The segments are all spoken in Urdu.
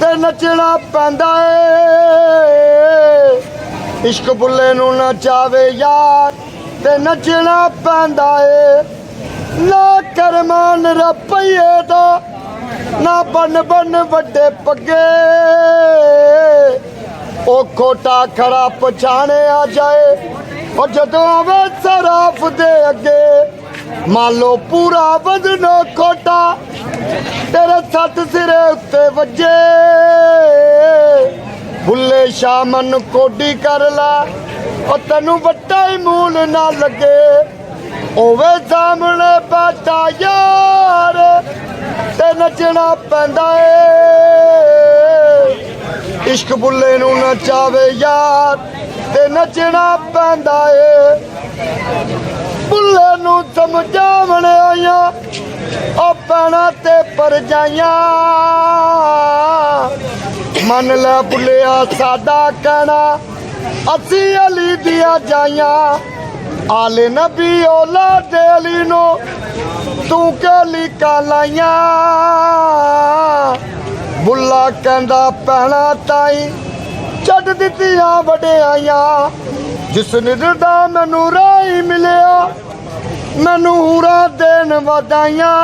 ਤੇ ਨੱਚਣਾ ਪੈਂਦਾ ਏ। ਇਸ਼ਕ ਬੁੱਲੇ ਨੂੰ ਨਚਾਵੇ ਯਾਰ ਤੇ ਨੱਚਣਾ ਪੈਂਦਾ ਏ। ਨਾ ਕਰਮਾਨ ਰੁਪਈਏ ਦਾ ਨਾ ਬਨ ਬਨ ਵੱਡੇ ਪੱਗੇ। ਉਹ ਖੋਟਾ ਖਰਾ ਪਛਾਣਿਆ ਜਾਏ ਉਹ ਜਦੋਂ ਆਵੇ ਸਰਾਫ ਦੇ ਅੱਗੇ। ਮੰਨ ਲਓ ਪੂਰਾ ਵਜ਼ਨੋ ਖੋਟਾ ਤੇਰੇ ਸੱਤ ਸਿਰੇ ਉੱਤੇ ਵੱਜੇ। ਬੁੱਲੇ ਸ਼ਾਹ ਮਨ ਕੋਡੀ ਕਰ ਲਾ ਉਹ ਤੈਨੂੰ ਵੱਟਾ ਹੀ ਮੂਲ ਨਾ ਲੱਗੇ। ਹੋਵੇ ਸਾਹਮਣੇ ਬੈਠਾ ਯਾਰ ਤੇ ਨੱਚਣਾ ਪੈਂਦਾ ਏ। ਇਸ਼ਕ ਬੁੱਲੇ ਨੂੰ ਨਚਾਵੇ ਯਾਰ ਤੇ ਨੱਚਣਾ ਪੈਂਦਾ ਏ। ਬੁੱਲੇ ਨੂੰ ਸਮਝਾਵਣ ਆਈਆਂ ਉਹ ਪੈਣਾ ਤੇ ਪਰਜਾਈਆਂ। ਮੰਨ ਲੈ ਬੁੱਲਿਆ ਸਾਡਾ ਕਹਿਣਾ ਅਸੀਂ ਅਲੀ ਦੀਆਂ ਜਾਈਆਂ। ਆਲੇ ਨਬੀ ਔਲਾਦ ਅਲੀ ਨੂੰ ਤੂੰ ਕਿ ਲੀਕਾਂ ਲਾਈਆਂ। ਬੁੱਲਾ ਕਹਿੰਦਾ ਪੈਣਾ ਤਾਈ ਛੱਡ ਦਿੱਤੀਆਂ ਵਡਿਆਈਆਂ। ਜਿਸ ਨਿਰਦਾ ਮੈਨੂੰ ਰਾਹੀ ਮਿਲਿਆ ਮੈਨੂੰ ਹੂਰਾ ਦੇਣ ਵਧਾਈਆਂ।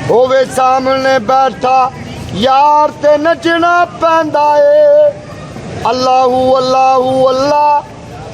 ਹੋਵੇ ਸਾਹਮਣੇ ਬੈਠਾ ਯਾਰ ਤੇ ਨੱਚਣਾ ਪੈਂਦਾ ਏ। ਅੱਲਾਹੂ ਅੱਲਾਹੂ ਅੱਲਾਹ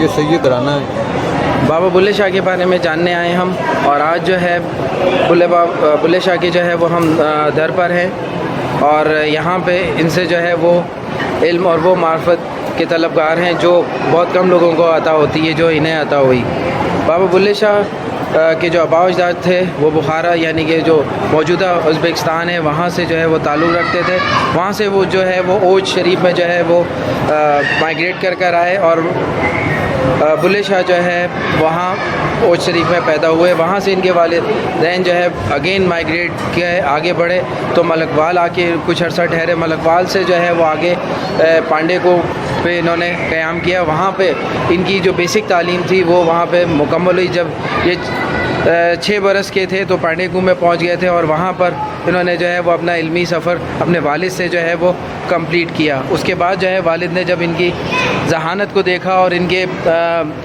یہ سید گھرانہ ہے. بابا بلے شاہ کے بارے میں جاننے آئے ہم, اور آج جو ہے بلے شاہ کے جو ہے وہ ہم در پر ہیں, اور یہاں پہ ان سے جو ہے وہ علم اور وہ معرفت کے طلبگار ہیں جو بہت کم لوگوں کو عطا ہوتی ہے, جو انہیں عطا ہوئی. بابا بلے شاہ کے جو آباء و اجداد تھے وہ بخارا یعنی کہ جو موجودہ ازبکستان ہے وہاں سے جو ہے وہ تعلق رکھتے تھے. وہاں سے وہ جو ہے وہ اوج شریف میں جو ہے وہ مائیگریٹ کر آئے, اور بلے شاہ جو ہے وہاں اوج شریف میں پیدا ہوئے. وہاں سے ان کے والدین جو ہے اگین مائیگریٹ کے آگے بڑھے تو ملکوال آ کے کچھ عرصہ ٹھہرے. ملکوال سے جو ہے وہ آگے پانڈے کو پہ انہوں نے قیام کیا. وہاں پہ ان کی جو بیسک تعلیم تھی وہ وہاں پہ مکمل ہوئی. جب یہ 6 برس کے تھے تو پانڈے کو میں پہنچ گئے تھے, اور وہاں پر انہوں نے جو ہے وہ اپنا علمی سفر اپنے والد سے جو ہے وہ کمپلیٹ کیا. اس کے بعد جو ہے والد نے جب ان کی ذہانت کو دیکھا اور ان کے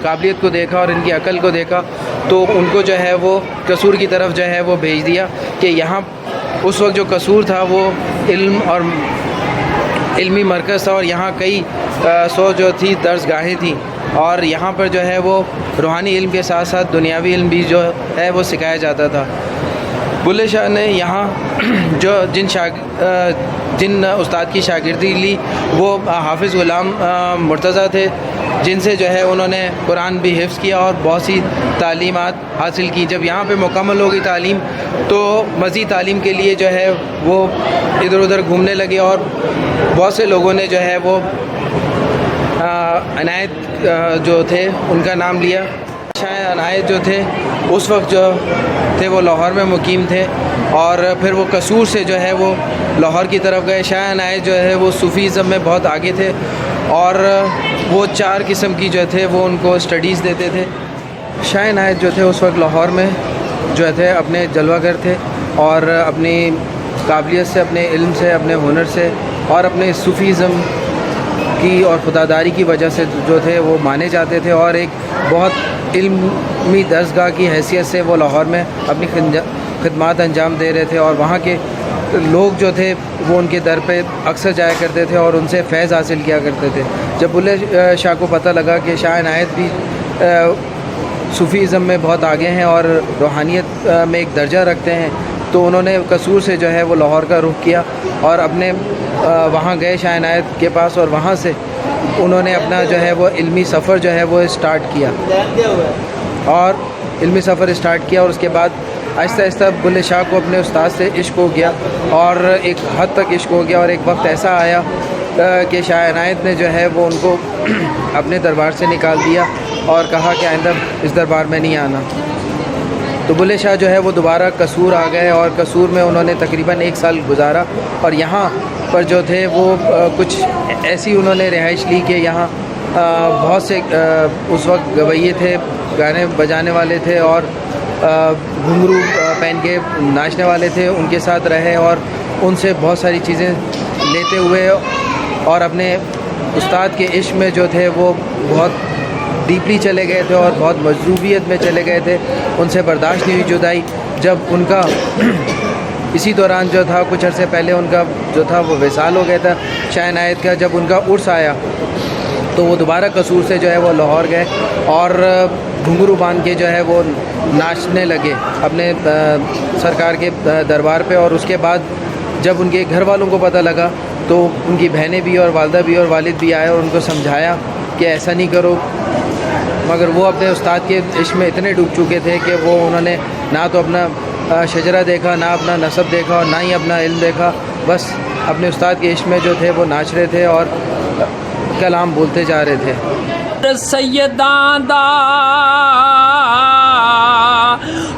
قابلیت کو دیکھا اور ان کی عقل کو دیکھا تو ان کو جو ہے وہ قصور کی طرف جو ہے وہ بھیج دیا کہ یہاں اس وقت جو قصور تھا وہ علم اور علمی مرکز تھا, اور یہاں کئی 100 جو تھی درس گاہیں تھیں, اور یہاں پر جو ہے وہ روحانی علم کے ساتھ ساتھ دنیاوی علم بھی جو ہے وہ سکھایا جاتا تھا. بلے شاہ نے یہاں جو جن استاد کی شاگردی لی وہ حافظ غلام مرتضیٰ تھے, جن سے جو ہے انہوں نے قرآن بھی حفظ کیا اور بہت سی تعلیمات حاصل کی. جب یہاں پہ مکمل ہو گئی تعلیم تو مزید تعلیم کے لیے جو ہے وہ ادھر ادھر گھومنے لگے, اور بہت سے لوگوں نے جو ہے وہ عنایت جو تھے ان کا نام لیا. شاہ عنایت جو تھے اس وقت جو تھے وہ لاہور میں مقیم تھے, اور پھر وہ قصور سے جو ہے وہ لاہور کی طرف گئے. شاہ عنایت جو ہے وہ صوفیزم میں بہت آگے تھے, اور وہ 4 قسم کی جو تھے وہ ان کو اسٹڈیز دیتے تھے. شاہ عنایت جو تھے اس وقت لاہور میں جو تھے اپنے جلوہ گر تھے, اور اپنی قابلیت سے, اپنے علم سے, اپنے ہنر سے, اور اپنے صوفیزم کی اور خداداری کی وجہ سے جو تھے وہ مانے جاتے تھے, اور ایک بہت علمی درسگاہ کی حیثیت سے وہ لاہور میں اپنی خدمات انجام دے رہے تھے. اور وہاں کے لوگ جو تھے وہ ان کے در پہ اکثر جایا کرتے تھے اور ان سے فیض حاصل کیا کرتے تھے. جب بلے شاہ کو پتہ لگا کہ شاہ عنایت بھی صوفیزم میں بہت آگے ہیں اور روحانیت میں ایک درجہ رکھتے ہیں, تو انہوں نے قصور سے جو ہے وہ لاہور کا رخ کیا اور اپنے وہاں گئے شاہ عنایت کے پاس, اور وہاں سے انہوں نے اپنا جو ہے وہ علمی سفر جو ہے وہ اسٹارٹ کیا, اور علمی سفر اسٹارٹ کیا. اور اس کے بعد آہستہ آہستہ بلے شاہ کو اپنے استاد سے عشق ہو گیا, اور ایک حد تک عشق ہو گیا, اور ایک وقت ایسا آیا کہ شاہ عنایت نے جو ہے وہ ان کو اپنے دربار سے نکال دیا اور کہا کہ آئندہ اس دربار میں نہیں آنا. تو بلے شاہ جو ہے وہ دوبارہ قصور آ گئے, اور قصور میں انہوں نے تقریباً 1 سال گزارا, اور یہاں پر جو تھے وہ کچھ ایسی انہوں نے رہائش لی کہ یہاں بہت سے اس وقت گویے تھے, گانے بجانے والے تھے, اور گھنگرو پہن کے ناچنے والے تھے, ان کے ساتھ رہے اور ان سے بہت ساری چیزیں لیتے ہوئے, اور اپنے استاد کے عشق میں جو تھے وہ بہت ڈیپلی چلے گئے تھے اور بہت مجذوبیت میں چلے گئے تھے. ان سے برداشت نہیں ہوئی جدائی. جب ان کا اسی دوران جو تھا کچھ عرصے پہلے ان کا جو تھا وہ وصال ہو گیا تھا شاہ عنایت کا, جب ان کا عرس آیا تو وہ دوبارہ قصور سے جو ہے وہ لاہور گئے اور گھنگرو باندھ کے جو ہے وہ ناچنے لگے اپنے سرکار کے دربار پہ. اور اس کے بعد جب ان کے گھر والوں کو پتہ لگا تو ان کی بہنیں بھی اور والدہ بھی اور والد بھی آئے اور ان کو سمجھایا کہ ایسا نہیں کرو, مگر وہ اپنے استاد کے عشق میں اتنے ڈوب چکے تھے کہ وہ انہوں نے نہ تو اپنا شجرہ دیکھا, نہ اپنا نسب دیکھا, اور نہ ہی اپنا علم دیکھا, بس اپنے استاد کے عشق میں جو تھے وہ ناچ رہے تھے اور کلام بولتے جا رہے تھے. سیداں دا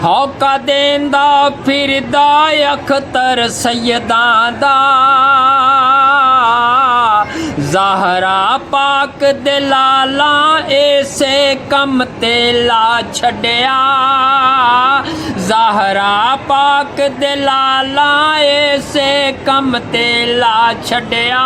ہوکا دیندا پھردا اختر سیداں دا, زہرا پاک دے لالا ایسے کم تے لا چھڈیا, زہرا پاک دے لالا ایسے کم تے لا چھڈیا,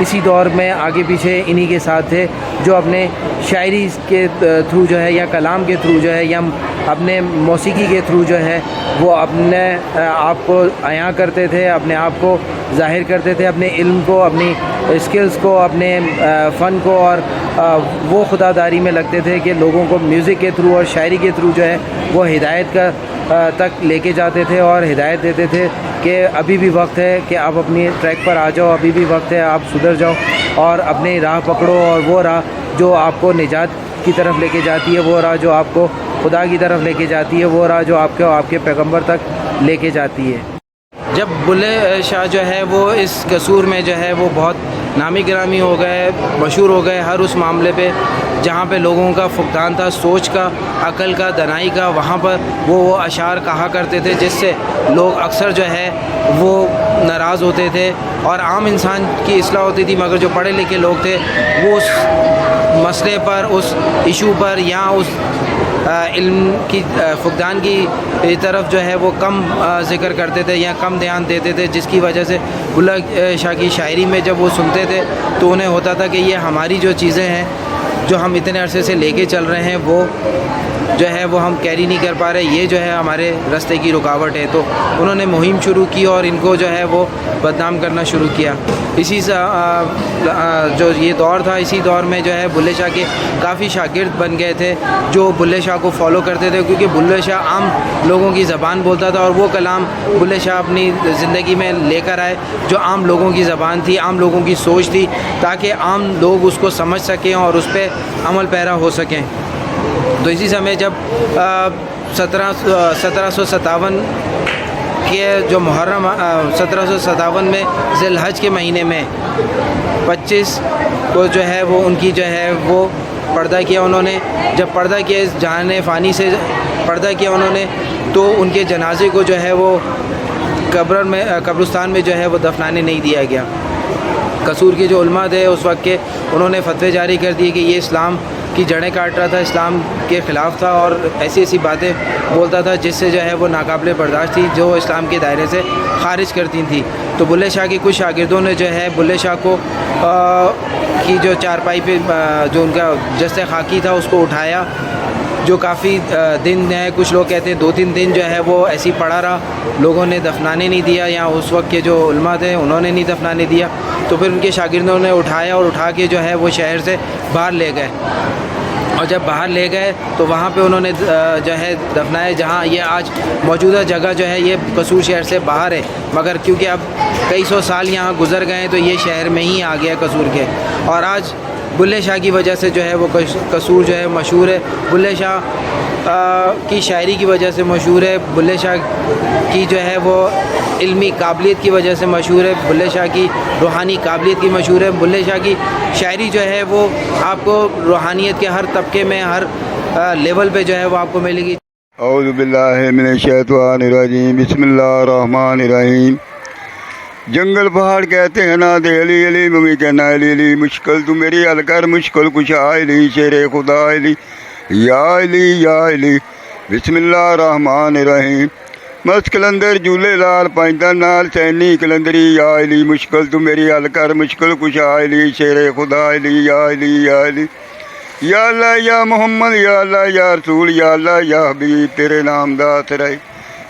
اسی دور میں آگے پیچھے انہی کے ساتھ تھے جو اپنے شاعری کے تھرو جو ہے یا کلام کے تھرو جو ہے یا اپنے موسیقی کے تھرو جو ہے وہ اپنے آپ کو عیاں کرتے تھے، اپنے آپ کو ظاہر کرتے تھے، اپنے علم کو، اپنی اسکلز کو، اپنے فن کو، اور وہ خدا داری میں لگتے تھے کہ لوگوں کو میوزک کے تھرو اور شاعری کے تھرو جو ہے وہ ہدایت کا تک لے کے جاتے تھے اور ہدایت دیتے تھے کہ ابھی بھی وقت ہے کہ آپ اپنی ٹریک پر آ جاؤ، ابھی بھی وقت ہے آپ سدھر جاؤ اور اپنی راہ پکڑو، اور وہ راہ جو آپ کو نجات کی طرف لے کے جاتی ہے، وہ راہ جو آپ کو خدا کی طرف لے کے جاتی ہے، وہ راہ جو آپ کے پیغمبر تک لے کے جاتی ہے۔ جب بلے شاہ جو ہے وہ اس قصور میں جو ہے وہ بہت نامی گرامی ہو گئے، مشہور ہو گئے ہر اس معاملے پہ جہاں پہ لوگوں کا فقدان تھا، سوچ کا، عقل کا، دانائی کا، وہاں پر وہ اشعار کہا کرتے تھے جس سے لوگ اکثر جو ہے وہ ناراض ہوتے تھے اور عام انسان کی اصلاح ہوتی تھی، مگر جو پڑھے لکھے لوگ تھے وہ اس مسئلے پر، اس ایشو پر یا اس علم کی فقدان کی طرف جو ہے وہ کم ذکر کرتے تھے یا کم دھیان دیتے تھے، جس کی وجہ سے بلے شاہ کی شاعری میں جب وہ سنتے تھے تو انہیں ہوتا تھا کہ یہ ہماری جو چیزیں ہیں جو ہم اتنے عرصے سے لے کے چل رہے ہیں وہ جو ہے وہ ہم کیری نہیں کر پا رہے، یہ جو ہے ہمارے راستے کی رکاوٹ ہے۔ تو انہوں نے مہم شروع کی اور ان کو جو ہے وہ بدنام کرنا شروع کیا۔ اسی سے جو یہ دور تھا، اسی دور میں جو ہے بلے شاہ کے کافی شاگرد بن گئے تھے جو بلے شاہ کو فالو کرتے تھے، کیونکہ بلے شاہ عام لوگوں کی زبان بولتا تھا اور وہ کلام بلے شاہ اپنی زندگی میں لے کر آئے جو عام لوگوں کی زبان تھی، عام لوگوں کی سوچ تھی، تاکہ عام لوگ اس کو سمجھ سکیں اور اس پہ عمل پیرا ہو سکیں۔ تو اسی سمے جب 1757 کے جو محرم 1757 میں ذی الحج کے مہینے میں 25 کو جو ہے وہ ان کی جو ہے وہ پردہ کیا انہوں نے۔ جب پردہ کیا اس جہان فانی سے پردہ کیا انہوں نے تو ان کے جنازے کو جو ہے وہ قبرستان میں جو ہے وہ دفنانے نہیں دیا گیا۔ قصور کے جو علماء تھے اس وقت کے، انہوں نے فتوے جاری کر دیے کہ یہ اسلام کی جڑیں کاٹ رہا تھا، اسلام کے خلاف تھا اور ایسی ایسی باتیں بولتا تھا جس سے جو ہے وہ ناقابل برداشت تھی، جو اسلام کے دائرے سے خارج کرتی تھیں۔ تو بلے شاہ کے کچھ شاگردوں نے جو ہے بلے شاہ کو کی جو چارپائی پہ جو ان کا جسد خاکی تھا اس کو اٹھایا، جو کافی دن ہے، کچھ لوگ کہتے ہیں 2-3 دن جو ہے وہ ایسی پڑا رہا، لوگوں نے دفنانے نہیں دیا، یا اس وقت کے جو علماء تھے انہوں نے نہیں دفنانے دیا۔ تو پھر ان کے شاگردوں نے اٹھایا اور اٹھا کے جو ہے وہ شہر سے باہر لے گئے، اور جب باہر لے گئے تو وہاں پہ انہوں نے جو ہے دفنائے، جہاں یہ آج موجودہ جگہ جو ہے یہ قصور شہر سے باہر ہے، مگر کیونکہ اب کئی سو سال یہاں گزر گئے تو یہ شہر میں ہی آ گیا قصور کے، اور آج بلے شاہ کی وجہ سے جو ہے وہ قصور جو ہے مشہور ہے، بلے شاہ کی شاعری کی وجہ سے مشہور ہے، بلے شاہ کی جو ہے وہ علمی قابلیت کی وجہ سے مشہور ہے، بلے شاہ کی روحانی قابلیت کی مشہور ہے۔ بلے شاہ کی شاعری جو ہے وہ آپ کو روحانیت کے ہر طبقے میں، ہر لیول پہ جو ہے وہ آپ کو ملے گی۔ اعوذ باللہ من الشیطان الرجیم، بسم اللہ الرحمن الرحیم۔ جنگل پہاڑ کہتے ہیں نا دے علی علی، ممی کہنا علی علی، مشکل تو میری حل کر مشکل کشا علی، شیر خدا علی یا علی یا علی، بسم اللہ الرحمن الرحیم۔ مست کلندر جھولے لال پائندہ نال سینی کلندری یا علی، مشکل تو میری حل کر مشکل کشا علی، شیر خدا علی یا علی یا علی، یا اللہ یا محمد، یا اللہ یا رسول، یا اللہ یا حبیب، تیرے نام دا تیرے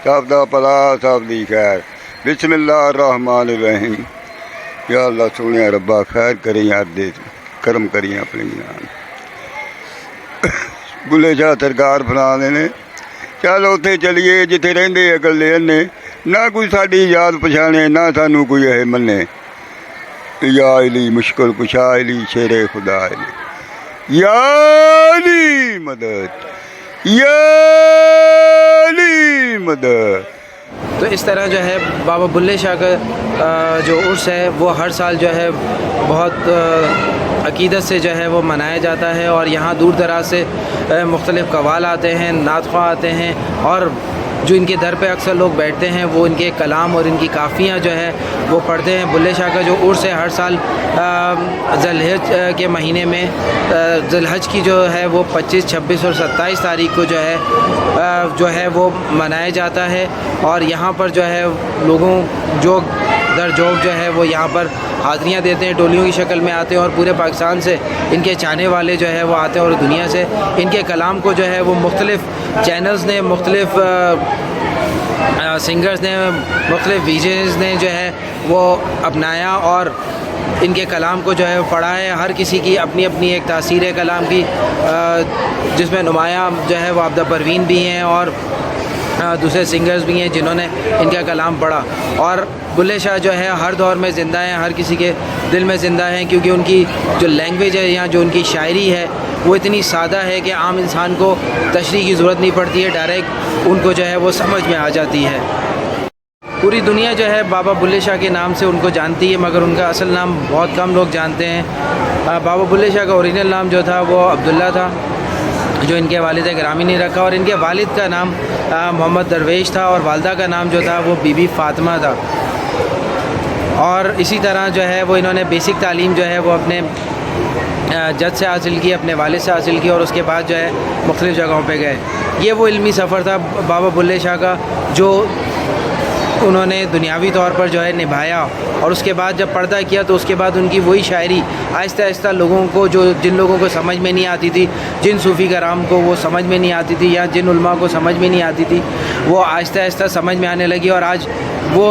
سب دا پلا سب دی خیر، بسم اللہ الرحمن الرحیم۔ یا اللہ سونے ربا خیر کریں یار، دے کرم کریں اپنے جنان۔ بلے شاہ سرکار فلانے نے چل اتنے چلیے جتنے رہندے اکلے انے، نہ کوئی ساڈی یاد پچھانے، نہ سانو کوئی یہ منے، یا علی مشکل کشا علی، شیر خدا علی یا علی مدد، یا علی مدد۔ تو اس طرح جو ہے بابا بلے شاہ کا جو عرس ہے وہ ہر سال جو ہے بہت عقیدت سے جو ہے وہ منایا جاتا ہے، اور یہاں دور دراز سے مختلف قوال آتے ہیں، نعت خواہ آتے ہیں، اور جو ان کے در پہ اکثر لوگ بیٹھتے ہیں وہ ان کے کلام اور ان کی کافیاں جو ہے وہ پڑھتے ہیں۔ بلے شاہ کا جو عرس ہے ہر سال ذی الحج کے مہینے میں، ذی الحج کی جو ہے وہ 25، 26 اور 27 تاریخ کو جو ہے وہ منایا جاتا ہے، اور یہاں پر جو ہے لوگوں جو صدر جوگ جو ہے وہ یہاں پر حاضریاں دیتے ہیں، ٹولیوں کی شکل میں آتے ہیں، اور پورے پاکستان سے ان کے چاہنے والے جو ہے وہ آتے ہیں، اور دنیا سے ان کے کلام کو جو ہے وہ مختلف چینلز نے، مختلف سنگرز نے، مختلف ویجز نے جو ہے وہ اپنایا، اور ان کے کلام کو جو ہے پڑھا ہے۔ ہر کسی کی اپنی اپنی ایک تاثیر ہے کلام کی، جس میں نمایاں جو ہے وہ عابدہ پروین بھی ہیں اور دوسرے سنگرز بھی ہیں جنہوں نے ان کا کلام پڑھا۔ اور بلے شاہ جو ہے ہر دور میں زندہ ہیں، ہر کسی کے دل میں زندہ ہیں، کیونکہ ان کی جو لینگویج ہے یا جو ان کی شاعری ہے وہ اتنی سادہ ہے کہ عام انسان کو تشریح کی ضرورت نہیں پڑتی ہے، ڈائریکٹ ان کو جو ہے وہ سمجھ میں آ جاتی ہے۔ پوری دنیا جو ہے بابا بلے شاہ کے نام سے ان کو جانتی ہے، مگر ان کا اصل نام بہت کم لوگ جانتے ہیں۔ بابا بلے شاہ کا اوریجنل نام جو تھا وہ عبداللہ تھا، جو ان کے والد گرامی نے رکھا، اور ان کے والد کا نام محمد درویش تھا، اور والدہ کا نام جو تھا وہ بی بی فاطمہ تھا۔ اور اسی طرح جو ہے وہ انہوں نے بیسک تعلیم جو ہے وہ اپنے جد سے حاصل کی، اپنے والد سے حاصل کی، اور اس کے بعد جو ہے مختلف جگہوں پہ گئے۔ یہ وہ علمی سفر تھا بابا بلے شاہ کا جو انہوں نے دنیاوی طور پر جو ہے نبھایا، اور اس کے بعد جب پردہ کیا تو اس کے بعد ان کی وہی شاعری آہستہ آہستہ لوگوں کو، جن لوگوں کو سمجھ میں نہیں آتی تھی، جن صوفی کرام کو وہ سمجھ میں نہیں آتی تھی، یا جن علماء کو سمجھ میں نہیں آتی تھی، وہ آہستہ آہستہ سمجھ میں آنے لگی۔ اور آج وہ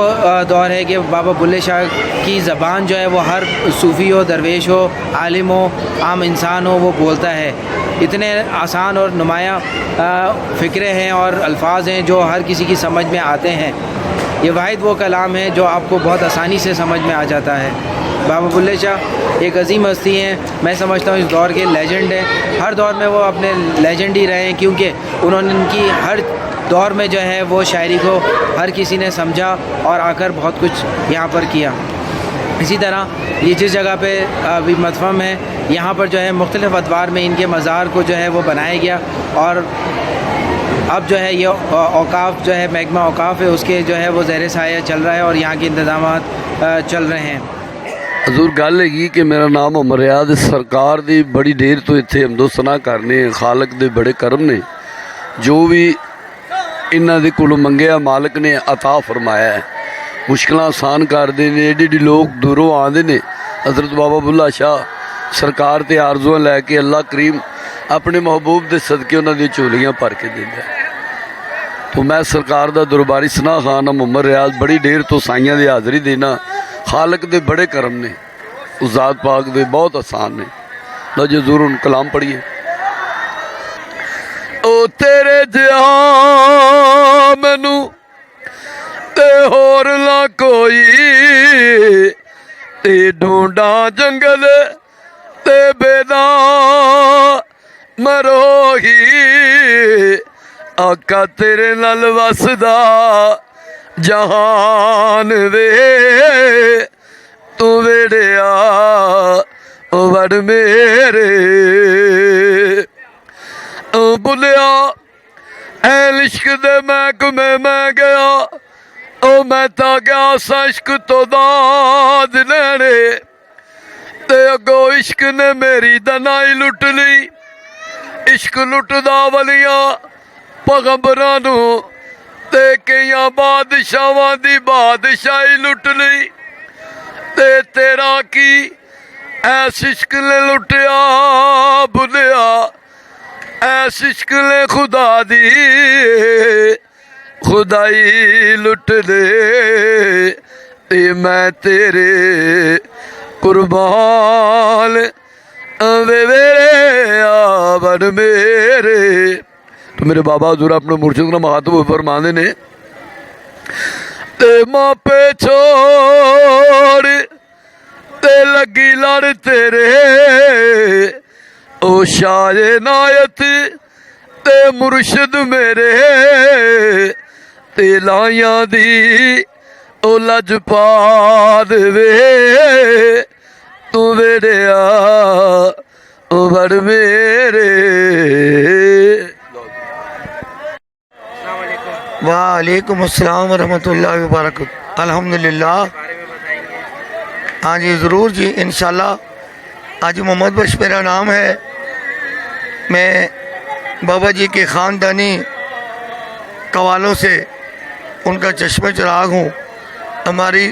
دور ہے کہ بابا بلے شاہ کی زبان جو ہے وہ ہر صوفی ہو، درویش ہو، عالم ہو، عام انسان ہو، وہ بولتا ہے۔ اتنے آسان اور نمایاں فکرے ہیں اور الفاظ ہیں جو ہر کسی کی سمجھ میں آتے ہیں۔ یہ واحد وہ کلام ہے جو آپ کو بہت آسانی سے سمجھ میں آ جاتا ہے۔ بابا بلے شاہ ایک عظیم ہستی ہیں، میں سمجھتا ہوں اس دور کے لیجنڈ ہیں، ہر دور میں وہ اپنے لیجنڈ ہی رہے ہیں، کیونکہ انہوں نے ان کی ہر دور میں جو ہے وہ شاعری کو ہر کسی نے سمجھا اور آ کر بہت کچھ یہاں پر کیا۔ اسی طرح یہ جس جگہ پہ ابھی مدفن ہے، یہاں پر جو ہے مختلف ادوار میں ان کے مزار کو جو ہے وہ بنایا گیا، اور اب جو ہے یہ اوقاف جو ہے محکمہ اوقاف ہے، اس کے جو ہے وہ زیر سایہ چل رہا ہے، اور یہاں کے انتظامات چل رہے ہیں۔ حضور گل ہے کہ میرا نام عمر ریاض، سرکار دی بڑی دیر تو اتنے حمد و ثنا کرنے، خالق دے بڑے کرم نے، جو بھی انہاں دے کولوں منگیا مالک نے عطا فرمایا ہے، مشکلاں آسان کر دے نے، ایڈی لوگ دوروں آندے نے حضرت بابا بلے شاہ سرکار تے آرزویں لے کے، اللہ کریم اپنے محبوب دے صدقے انہاں دی چولیاں بھر کے دیندا ہے۔ تو میں سرکار دا درباری سنا خان عمر ریاض بڑی دیر تو سائیاں دی حاضری دینا، خالق دے بڑے کرم نے، اس ذات پاک دے بہت آسان نے۔ لو جی ضرور ان کلام پڑھیے۔ او تیرے جہاں مینو تے ہور نہ کوئی، تے ڈھونڈا جنگل تے بیدا مروہی، آقا تیرے نال وسدا جہان وے، تو ویڑیا وڑ میرے بلیا، اے عشق دے محکمے میں گیا، او میں تا گیا سا عشق تو داد لینے، تے اگو عشق نے میری دنائی لٹ لی، عشق لٹ دا ولیاں پیغمبراں نو، تے کئیاں بادشاہاں دی بادشاہی لٹ لی، تے تیرا کی ایس عشق نے لٹیا بلیا، ایس عشق نے خدا دی خدائی لٹ دے، تے میں تیرے قربان وے ویرے آبر میرے۔ تو میرے بابا حضور اپنے مرشد کا مخاطب فرمانے نے، تے ماں پہ چھوڑ تے لگی لڑ تیرے، او شاہ عنایت تے مرشد میرے، تے لائیاں دی او لج پاد وے، تو ویڑیا او بڑ میرے۔ وعلیکم السلام ورحمۃ اللہ وبرکاتہ۔ الحمدللہ، ہاں جی ضرور جی، انشاءاللہ۔ آج محمد بخش میرا نام ہے، میں بابا جی کے خاندانی قوالوں سے ان کا چشم چراغ ہوں۔ ہماری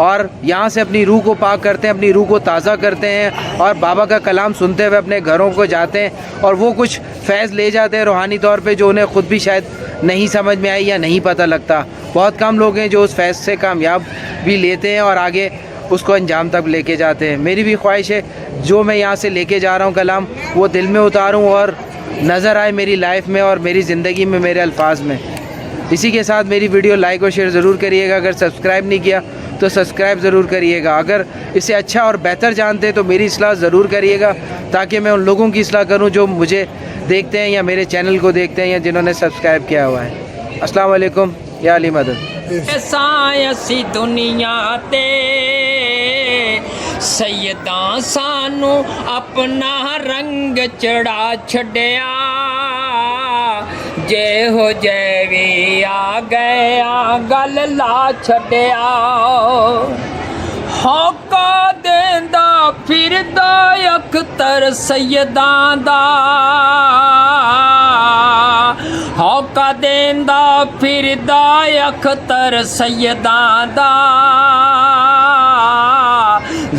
اور یہاں سے اپنی روح کو پاک کرتے ہیں, اپنی روح کو تازہ کرتے ہیں, اور بابا کا کلام سنتے ہوئے اپنے گھروں کو جاتے ہیں, اور وہ کچھ فیض لے جاتے ہیں روحانی طور پہ جو انہیں خود بھی شاید نہیں سمجھ میں آئی یا نہیں پتہ لگتا. بہت کم لوگ ہیں جو اس فیض سے کامیاب بھی لیتے ہیں اور آگے اس کو انجام تک لے کے جاتے ہیں. میری بھی خواہش ہے جو میں یہاں سے لے کے جا رہا ہوں کلام, وہ دل میں اتاروں اور نظر آئے میری لائف میں اور میری زندگی میں, میرے الفاظ میں. اسی کے ساتھ میری ویڈیو لائک اور شیئر ضرور کریے گا. اگر سبسکرائب نہیں کیا تو سبسکرائب ضرور کریے گا. اگر اسے اچھا اور بہتر جانتے ہیں تو میری اصلاح ضرور کریے گا, تاکہ میں ان لوگوں کی اصلاح کروں جو مجھے دیکھتے ہیں یا میرے چینل کو دیکھتے ہیں یا جنہوں نے سبسکرائب کیا ہوا ہے. السلام علیکم, یا علی مدد. سائنسی دنیا تے سیداں سانو اپنا رنگ چڑھا چھڈیا, جے ہو جے وی آ گیا گل لا چھڈیا. ہوکا دیندا پھردا اختر سیداں دا, ہوکا دیندا پھردا اختر سیداں دا.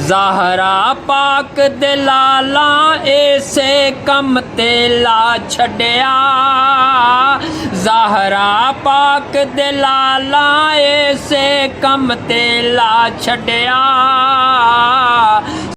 زہرا پاک دے لالا ایسے کم تے لا چھڈیا, زہرا پاک دے لالا ایسے کم تے لا چھڈیا.